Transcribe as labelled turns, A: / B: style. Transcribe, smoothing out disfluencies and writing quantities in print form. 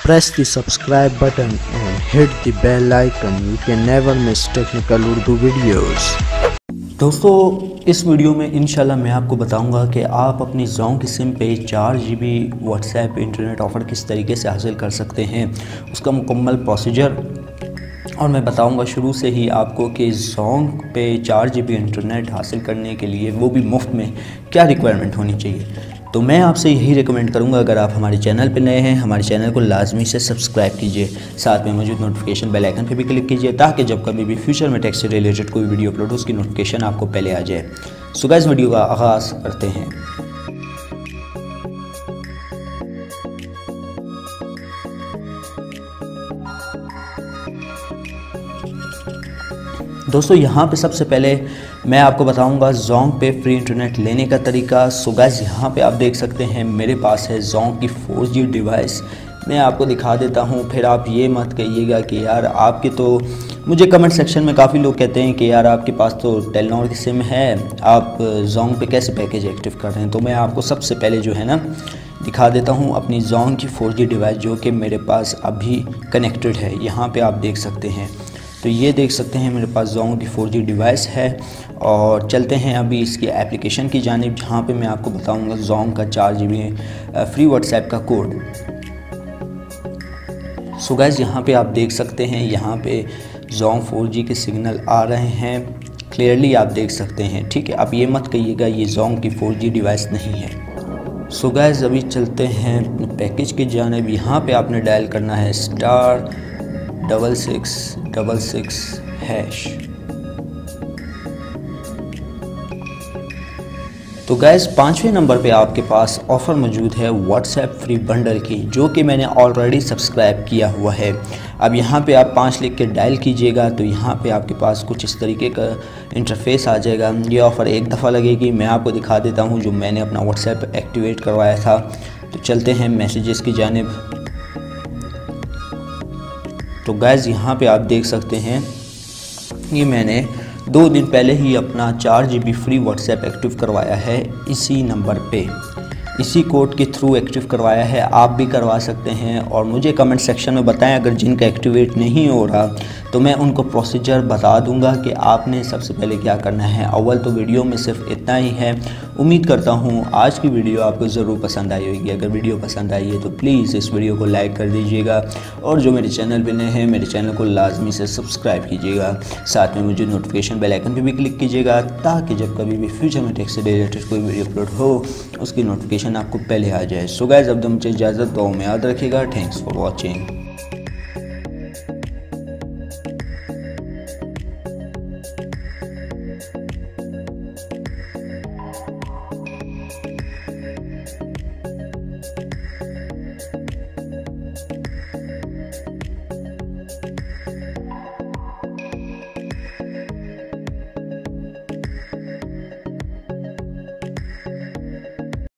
A: Press the subscribe button and hit the bell icon. You can never miss technical Urdu videos.
B: दोस्तों इस video में इंशाल्लाह मैं आपको बताऊंगा कि आप अपनी जोंग की सिम पे 4 GB व्हाट्सएप इंटरनेट ऑफ़र किस तरीके से हासिल कर सकते हैं, उसका मुकम्मल प्रोसीजर। और मैं बताऊंगा शुरू से ही आपको कि जोंग पे 4 GB इंटरनेट हासिल करने के लिए वो भी मुफ्त में क्या रिक्वायरमेंट होनी चाहिए। तो मैं आपसे यही रिकमेंड करूंगा, अगर आप हमारे चैनल पर नए हैं हमारे चैनल को लाजमी से सब्सक्राइब कीजिए, साथ में मौजूद नोटिफिकेशन बेल आइकन पर भी क्लिक कीजिए ताकि जब कभी भी फ्यूचर में टेक से रिलेटेड कोई वीडियो अपलोड हो उसकी नोटिफिकेशन आपको पहले आ जाए। सो गाइस वीडियो का आगाज़ करते हैं। दोस्तों यहाँ पे सबसे पहले मैं आपको बताऊंगा जोंग पे फ्री इंटरनेट लेने का तरीका। सो गाइस यहाँ पे आप देख सकते हैं मेरे पास है जोंग की 4G डिवाइस। मैं आपको दिखा देता हूँ, फिर आप ये मत कहिएगा कि यार आपके तो, मुझे कमेंट सेक्शन में काफ़ी लोग कहते हैं कि यार आपके पास तो टेलीनॉर की सिम है, आप जोंग पे कैसे पैकेज एक्टिव कर रहे हैं। तो मैं आपको सबसे पहले जो है ना दिखा देता हूँ अपनी जोंग की 4G डिवाइस जो कि मेरे पास अभी कनेक्टेड है। यहाँ पर आप देख सकते हैं, तो ये देख सकते हैं मेरे पास जोंग की 4G डिवाइस है। और चलते हैं अभी इसकी एप्लीकेशन की जानिब, जहाँ पे मैं आपको बताऊंगा जोंग का 4 GB फ्री व्हाट्सएप का कोड। सो गाइस यहाँ पे आप देख सकते हैं, यहाँ पे जोंग 4G के सिग्नल आ रहे हैं, क्लियरली आप देख सकते हैं। ठीक है, आप ये मत कहिएगा ये जोंग की 4G डिवाइस नहीं है। सो गाइस अभी चलते हैं पैकेज की जानिब। यहाँ पे आपने डायल करना है *6666#। तो गैस 5वें नंबर पे आपके पास ऑफ़र मौजूद है व्हाट्सएप फ्री बंडल की, जो कि मैंने ऑलरेडी सब्सक्राइब किया हुआ है। अब यहाँ पे आप 5 लिख के डायल कीजिएगा तो यहाँ पे आपके पास कुछ इस तरीके का इंटरफेस आ जाएगा। ये ऑफ़र एक दफ़ा लगेगी, मैं आपको दिखा देता हूँ जो मैंने अपना व्हाट्सएप एक्टिवेट करवाया था। तो चलते हैं मैसेजेस की जानिब। तो गैस यहाँ पे आप देख सकते हैं ये मैंने 2 दिन पहले ही अपना 4 GB फ्री व्हाट्सएप एक्टिव करवाया है, इसी नंबर पे, इसी कोड के थ्रू एक्टिव करवाया है। आप भी करवा सकते हैं और मुझे कमेंट सेक्शन में बताएं अगर जिनका एक्टिवेट नहीं हो रहा तो मैं उनको प्रोसीजर बता दूंगा कि आपने सबसे पहले क्या करना है। अव्वल तो वीडियो में सिर्फ इतना ही है। उम्मीद करता हूँ आज की वीडियो आपको ज़रूर पसंद आई होगी। अगर वीडियो पसंद आई है तो प्लीज़ इस वीडियो को लाइक कर दीजिएगा और जो मेरे चैनल पर नए हैं मेरे चैनल को लाजमी से सब्सक्राइब कीजिएगा, साथ में मुझे नोटिफिकेशन बेल आइकन पर भी क्लिक कीजिएगा ताकि जब कभी भी फ्यूचर में टेक से रिलेटेड कोई वीडियो अपलोड हो उसकी नोटिफिकेशन आपको पहले आ जाए। सो गाइस अब तो मुझे इजाज़त दो, में याद रखिएगा। Thanks for watching.